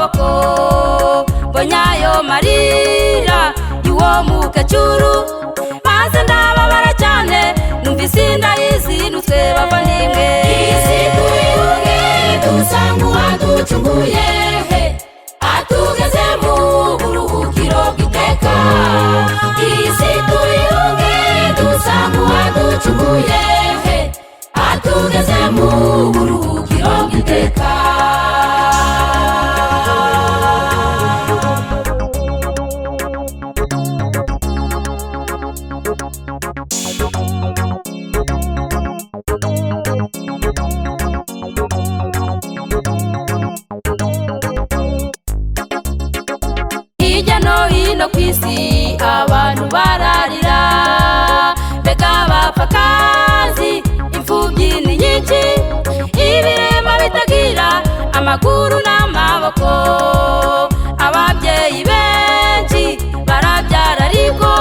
maboko bonyayo marira yuwo mukecuru maze ndababara cyane numvise ndayizinutwe bavandimwe. Isi tuyunge dusanga uwaducunguye atugeze mu buruhukiro bw'iteka. Isi tuyunge dusanga uwaducunguye atugeze mu buruhukiro bw'iteka. Hirya no hino kw'isi abantu bararira, mbega bapfakazi imfubyi ni nyinshi, ibirema bitagira amaguru n'amaboko. Ababyeyi benshi barabyara ariko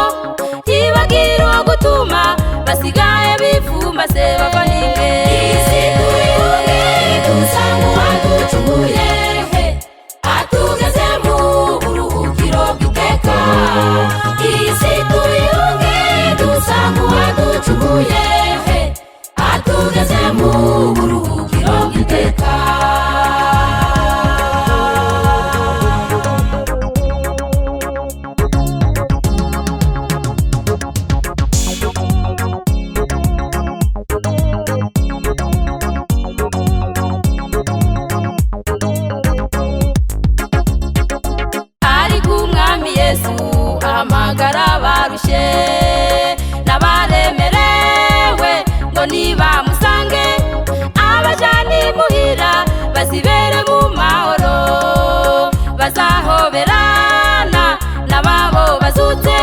ntibagira uwo gutuma basigaye bipfumbase bavandimwe. Isi tuyunge dusanga uwaducunguye atugeze mu buruhukiro bw'iteka. Isi tuyunge dusanga uwaducunguye atugeze mu buruhukiro bw'iteka. Ariko umwami Yesu ahamagara abarushye n'abaremerewe ngo nibamusange abajane imuhira bazibere mu mahoro. Bazahoberana n'ababo bazutse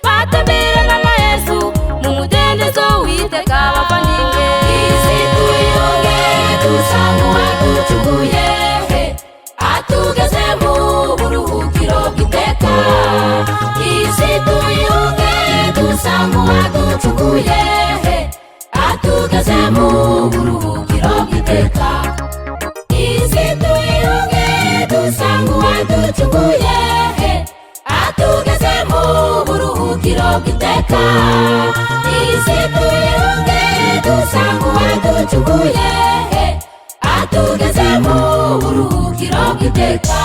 batemerana na Yesu mu mudendezo w'iteka bavandimwe. Isi tuyunge dusanga uwaducunguye atugeze mu buruhukiro bw'iteka. Isi tuyunge dusanga uwaducunguye atugeze mu buruhukiro bw'iteka. Isi tuyunge dusanga uwaducunguye atugeze mu buruhukiro bw'iteka. Isi tuyunge dusanga uwaducunguye atugeze mu buruhukiro bw'iteka.